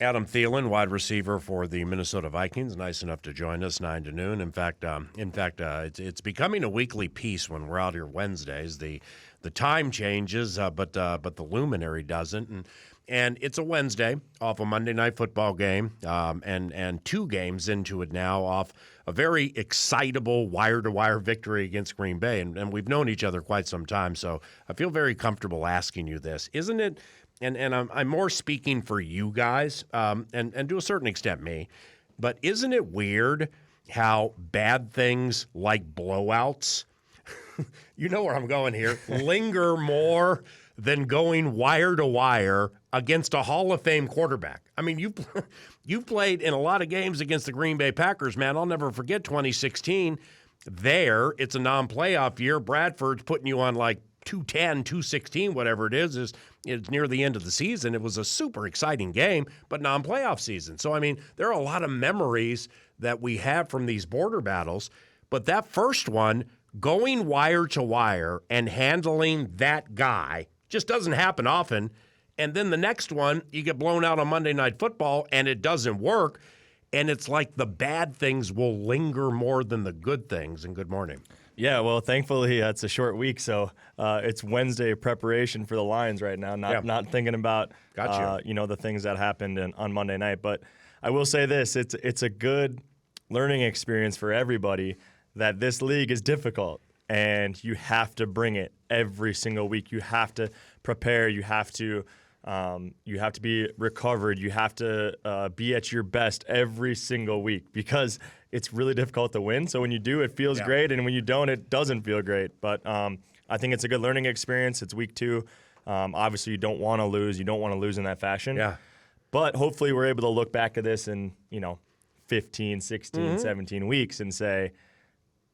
Adam Thielen, wide receiver for the Minnesota Vikings, nice enough to join us 9 to noon. In fact, it's becoming a weekly piece when we're out here Wednesdays. The time changes, but the luminary doesn't. And it's a Wednesday off a Monday Night Football game, and 2 games into it now off a very excitable wire-to-wire victory against Green Bay. And we've known each other quite some time, so I feel very comfortable asking you this. Isn't it? And I'm more speaking for you guys, and to a certain extent me, but isn't it weird how bad things like blowouts, you know where I'm going here, linger more than going wire to wire against a Hall of Fame quarterback? I mean, you've played in a lot of games against the Green Bay Packers, man. I'll never forget 2016. There, it's a non-playoff year. Bradford's putting you on like 210, 216, whatever it is near the end of the season. It was a super exciting game, but non-playoff season. So, I mean, there are a lot of memories that we have from these border battles, but that first one, going wire to wire and handling that guy just doesn't happen often. And then the next one, you get blown out on Monday Night Football, and it doesn't work. And it's like the bad things will linger more than the good things. And good morning. Yeah, well, thankfully it's a short week, so it's Wednesday preparation for the Lions right now. Not thinking about the things that happened on Monday night. But I will say this: it's a good learning experience for everybody that this league is difficult, and you have to bring it every single week. You have to prepare. You have to be recovered. You have to be at your best every single week because it's really difficult to win. So when you do, it feels great, and when you don't, it doesn't feel great. But I think it's a good learning experience. It's week 2. Obviously, you don't want to lose. You don't want to lose in that fashion. Yeah. But hopefully we're able to look back at this in 15, 16, 17 weeks and say,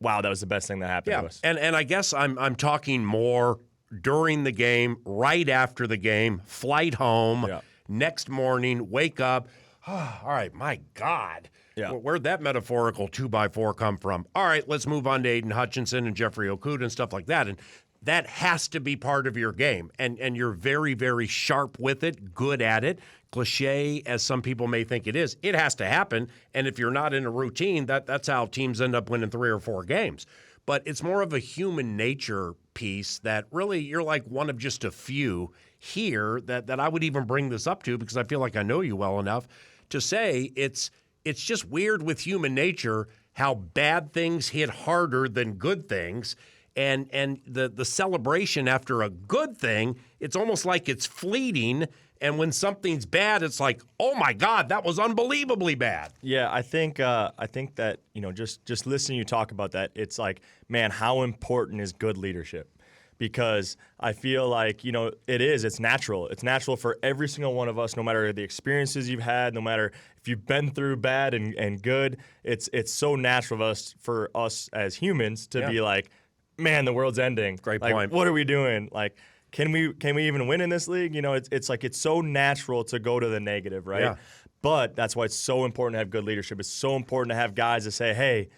wow, that was the best thing that happened to us. And I guess I'm talking more during the game, right after the game, flight home, next morning, wake up. All right, my God. Yeah. Where'd that metaphorical 2x4 come from? All right, let's move on to Aiden Hutchinson and Jeffrey Okudah and stuff like that. And that has to be part of your game. And you're very, very sharp with it, good at it. Cliche as some people may think it is, it has to happen. And if you're not in a routine, that's how teams end up winning 3 or 4 games. But it's more of a human nature piece that really you're like one of just a few here that I would even bring this up to because I feel like I know you well enough to say it's just weird with human nature how bad things hit harder than good things. And the celebration after a good thing, it's almost like it's fleeting. And when something's bad, it's like, oh my God, that was unbelievably bad. Yeah, I think that just listening to you talk about that, it's like, man, how important is good leadership? Because I feel like it's natural. It's natural for every single one of us, no matter the experiences you've had, no matter if you've been through bad and good. It's so natural for us as humans to be like, man, the world's ending. Great like, point. What are we doing? Like, can we even win in this league? It's like it's so natural to go to the negative, right? Yeah. But that's why it's so important to have good leadership. It's so important to have guys that say, hey,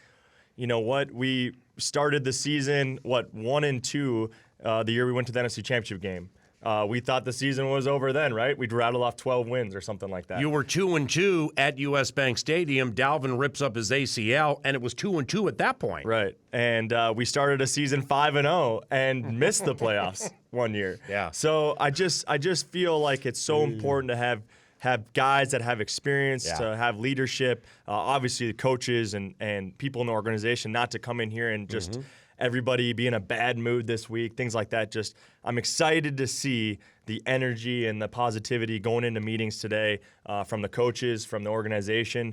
you know what? We started the season 1-2 the year we went to the NFC Championship game. We thought the season was over then, right? We'd rattle off 12 wins or something like that. You were 2-2 at US Bank Stadium. Dalvin rips up his ACL, and it was 2-2 at that point. Right. And we started a season 5-0 and missed the playoffs one year. Yeah. So I just feel like it's so important to have guys that have experience, to have leadership, obviously the coaches and people in the organization, not to come in here and just everybody be in a bad mood this week, things like that. Just I'm excited to see the energy and the positivity going into meetings today from the coaches, from the organization,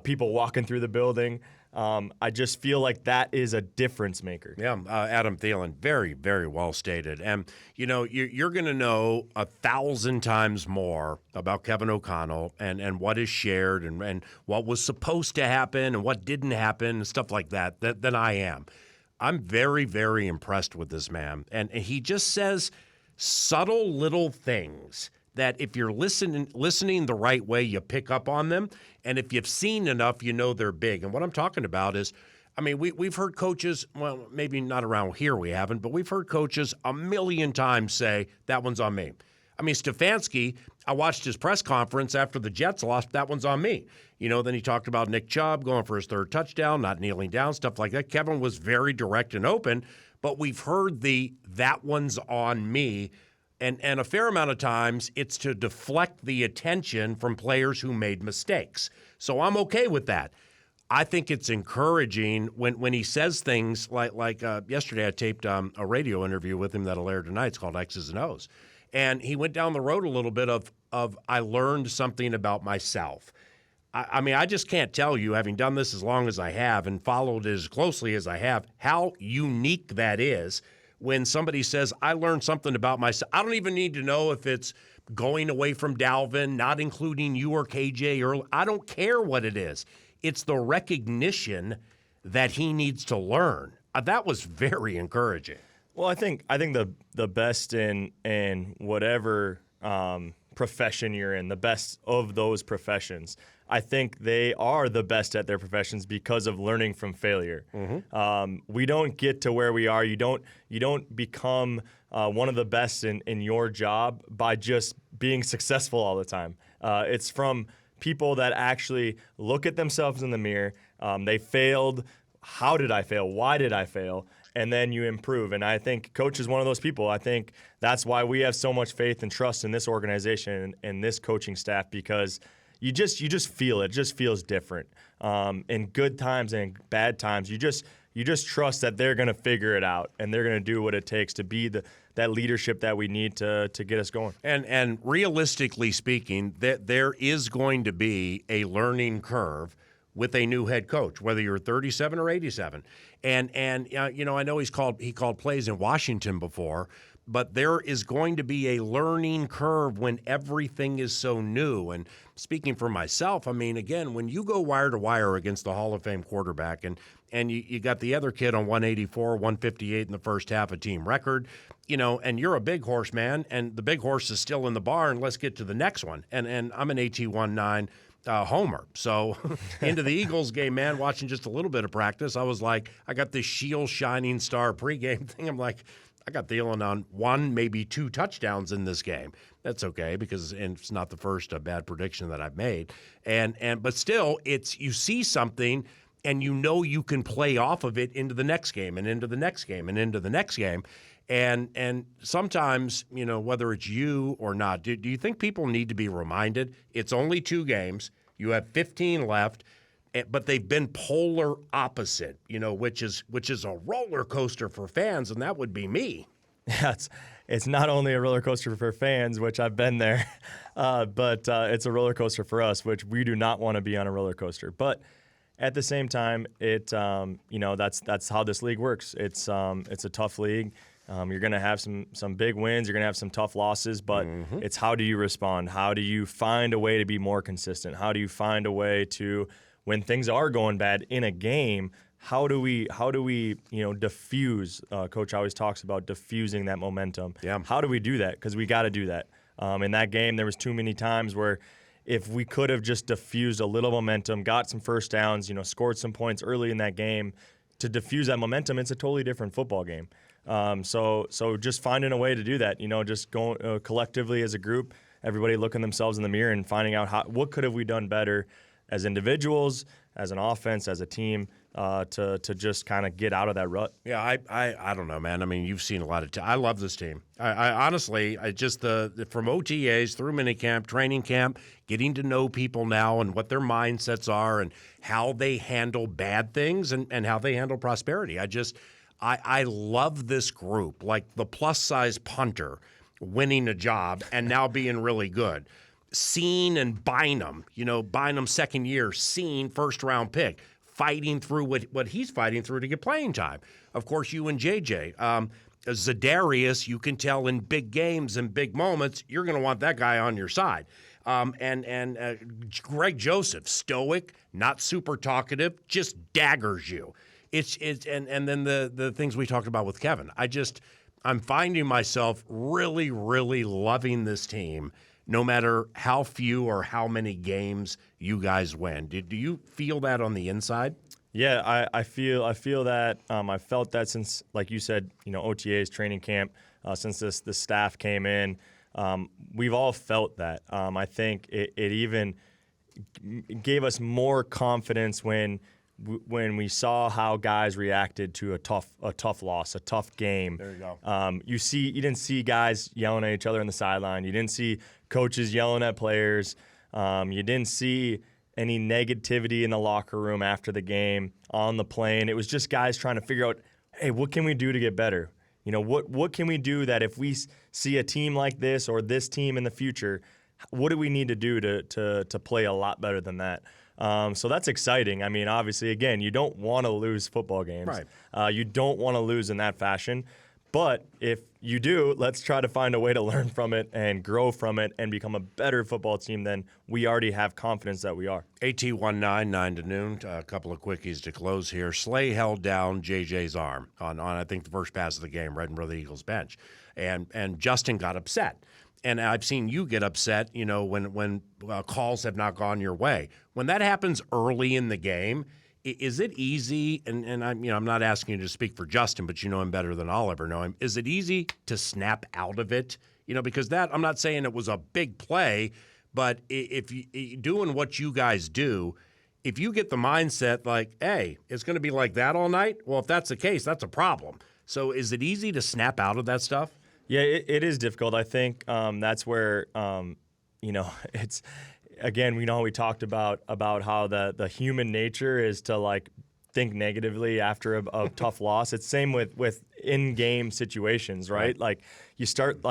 people walking through the building. I just feel like that is a difference maker. Yeah, Adam Thielen, very, very well stated. And, you're going to know 1,000 times more about Kevin O'Connell and what is shared and what was supposed to happen and what didn't happen and stuff like that than I am. I'm very, very impressed with this man. And he just says subtle little things that if you're listening the right way, you pick up on them. And if you've seen enough, you know they're big. And what I'm talking about is, we've heard coaches, well, maybe not around here we haven't, but we've heard coaches a million times say, that one's on me. I mean, Stefanski, I watched his press conference after the Jets lost. That one's on me. Then he talked about Nick Chubb going for his third touchdown, not kneeling down, stuff like that. Kevin was very direct and open, but we've heard that one's on me. And a fair amount of times it's to deflect the attention from players who made mistakes. So I'm okay with that. I think it's encouraging when he says things like yesterday I taped a radio interview with him that'll air tonight. It's called X's and O's. And he went down the road a little bit of I learned something about myself. I mean, I just can't tell you, having done this as long as I have and followed it as closely as I have, how unique that is. When somebody says, I learned something about myself, I don't even need to know if it's going away from Dalvin, not including you or KJ, or I don't care what it is. It's the recognition that he needs to learn. That was very encouraging. Well, I think the best in whatever profession you're in, the best of those professions, I think they are the best at their professions because of learning from failure. Mm-hmm. We don't get to where we are. You don't become one of the best in your job by just being successful all the time. It's from people that actually look at themselves in the mirror. They failed. How did I fail? Why did I fail? And then you improve. And I think Coach is one of those people. I think that's why we have so much faith and trust in this organization and this coaching staff, because you just feel it. It just feels different. In good times and bad times, you just trust that they're going to figure it out and they're going to do what it takes to be that leadership that we need to get us going. And realistically speaking, there is going to be a learning curve with a new head coach, whether you're 37 or 87. And I know he called plays in Washington before, but there is going to be a learning curve when everything is so new. And speaking for myself, I mean, again, when you go wire to wire against the Hall of Fame quarterback and you got the other kid on 184, 158 in the first half, a team record, and you're a big horse, man, and the big horse is still in the barn, let's get to the next one. And I'm an AT-19 homer. So into the Eagles game, man, watching just a little bit of practice, I was like, I got this shield shining star pregame thing. I'm like, I got Thielen on one, maybe two touchdowns in this game. That's okay because it's not the first bad prediction that I've made. But still, you see something and you can play off of it into the next game and into the next game and into the next game. And sometimes, whether it's you or not, do you think people need to be reminded it's only 2 games, you have 15 left, but they've been polar opposite, which is a roller coaster for fans, and that would be me. Yeah, it's not only a roller coaster for fans, which I've been there, but it's a roller coaster for us, which we do not want to be on a roller coaster. But at the same time, that's how this league works. It's a tough league. You're going to have some big wins. You're going to have some tough losses, but It's how do you respond? How do you find a way to be more consistent? How do you find a way to, when things are going bad in a game, how do we diffuse? Coach always talks about diffusing that momentum. Yeah. How do we do that? Because we got to do that. In that game, there was too many times where if we could have just diffused a little momentum, got some first downs, scored some points early in that game, to diffuse that momentum, it's a totally different football game. So just finding a way to do that, just going collectively as a group, everybody looking themselves in the mirror and finding out what could have we done better as individuals, as an offense, as a team, to just kind of get out of that rut. Yeah, I don't know, man. I mean, you've seen a lot of I love this team. I honestly, just from OTAs through minicamp, training camp, getting to know people now and what their mindsets are and how they handle bad things and how they handle prosperity. I love this group, like the plus-size punter winning a job and now being really good. Scene and Bynum, Bynum second year, Scene first-round pick, fighting through what he's fighting through to get playing time. Of course, you and JJ. Zadarius, you can tell in big games and big moments, you're going to want that guy on your side. And Greg Joseph, stoic, not super talkative, just daggers you. And then the things we talked about with Kevin. I'm finding myself really, really loving this team, no matter how few or how many games you guys win. Do you feel that on the inside? Yeah, I feel that. I felt that since, like you said, OTAs, training camp, since the staff came in. we've all felt that. I think it even gave us more confidence when we saw how guys reacted to a tough loss, a tough game. There you go. You didn't see guys yelling at each other on the sideline. You didn't see coaches yelling at players. You didn't see any negativity in the locker room after the game, on the plane. It was just guys trying to figure out, hey, what can we do to get better? What can we do that if we see a team like this or this team in the future, what do we need to do to play a lot better than that? So that's exciting. I mean, obviously, again, you don't want to lose football games. Right. You don't want to lose in that fashion. But if you do, let's try to find a way to learn from it and grow from it and become a better football team than we already have confidence that we are. AT19, 9 to noon. A couple of quickies to close here. Slay held down JJ's arm on I think, the first pass of the game, right in front of the Eagles bench. And Justin got upset. And I've seen you get upset, when calls have not gone your way. When that happens early in the game, is it easy? And I'm not asking you to speak for Justin, but you know him better than I'll ever know him. Is it easy to snap out of it? Because I'm not saying it was a big play, but if you doing what you guys do, if you get the mindset like, hey, it's going to be like that all night, well, if that's the case, that's a problem. So is it easy to snap out of that stuff? Yeah, it is difficult. I think that's where, it's, again, we talked about how the human nature is to, think negatively after a tough loss. It's same with in-game situations, right? Like, you start,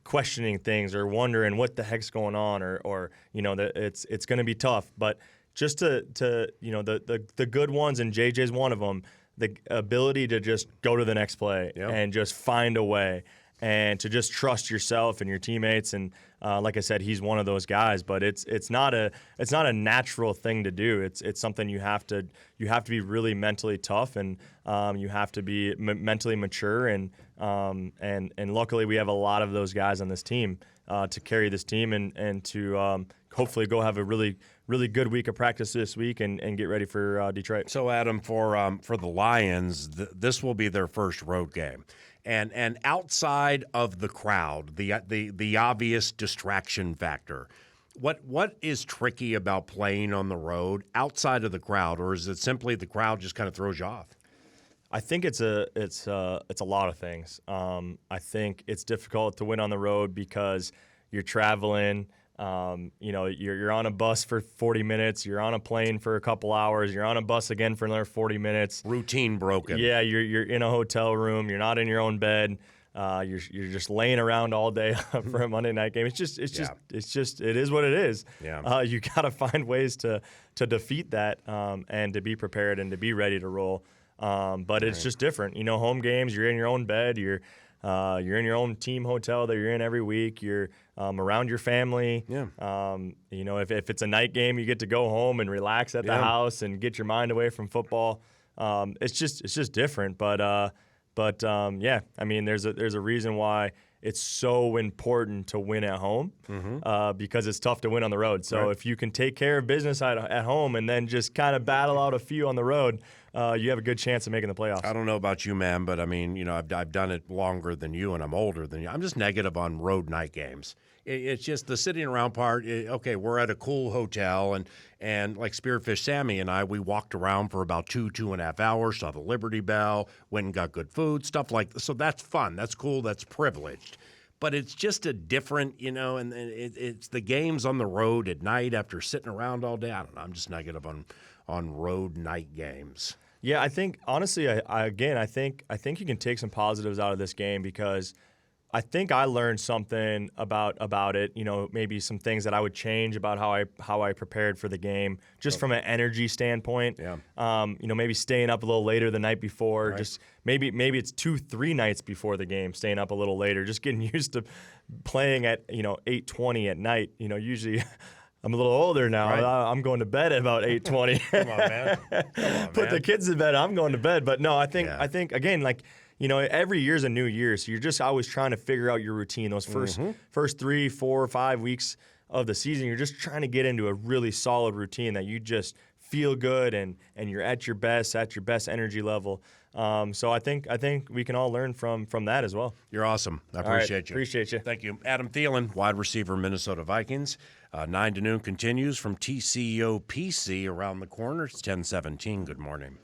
questioning things or wondering what the heck's going on or that it's going to be tough. But just to the good ones, and JJ's one of them, the ability to just go to the next play and just find a way and to just trust yourself and your teammates. And like I said, he's one of those guys. But it's not a natural thing to do. It's something you have to be really mentally tough, and you have to be mentally mature. And luckily we have a lot of those guys on this team to carry this team and to hopefully go have a really good week of practice this week and get ready for Detroit. So, Adam, for the Lions, this will be their first road game. And outside of the crowd, the obvious distraction factor, what is tricky about playing on the road outside of the crowd, or is it simply the crowd just kind of throws you off? I think it's a lot of things. I think it's difficult to win on the road because you're traveling. You're on a bus for 40 minutes. You're on a plane for a couple hours. You're on a bus again for another 40 minutes. Routine broken. Yeah, you're in a hotel room. You're not in your own bed. You're just laying around all day for a Monday night game. It is what it is. Yeah. You got to find ways to defeat that and to be prepared and to be ready to roll. But it's just different. Home games. You're in your own bed. You're in your own team hotel that you're in every week. You're around your family. Yeah. If it's a night game, you get to go home and relax at the house and get your mind away from football. It's just different. But yeah, I mean, there's a reason why it's so important to win at home because it's tough to win on the road. So if you can take care of business at home and then just kind of battle out a few on the road, you have a good chance of making the playoffs. I don't know about you, man, but I mean, I've done it longer than you, and I'm older than you. I'm just negative on road night games. It's just the sitting around part. Okay, we're at a cool hotel, and like Spearfish Sammy and I, we walked around for about 2.5 hours, saw the Liberty Bell, went and got good food, stuff like that. So that's fun. That's cool. That's privileged. But it's just a different, and it's the games on the road at night after sitting around all day. I don't know. I'm just negative on road night games. Yeah, I think honestly, I think you can take some positives out of this game because I think I learned something about it. Maybe some things that I would change about how I prepared for the game, just from an energy standpoint. Yeah. Maybe staying up a little later the night before. Right. Just maybe it's 2-3 nights before the game, staying up a little later. Just getting used to playing at 8:20 at night. Usually. I'm a little older now. Right. I'm going to bed at about 8:20. Come on, man. Put the kids in bed. I'm going to bed. But no, I think again, every year's a new year, so you're just always trying to figure out your routine. Those first 3, 4, 5 weeks of the season, you're just trying to get into a really solid routine that you just feel good and you're at your best energy level. So I think we can all learn from that as well. You're awesome. I appreciate you. Appreciate you. Thank you. Adam Thielen, wide receiver, Minnesota Vikings. 9 to noon continues from TCO PC around the corner. It's 10:17. Good morning.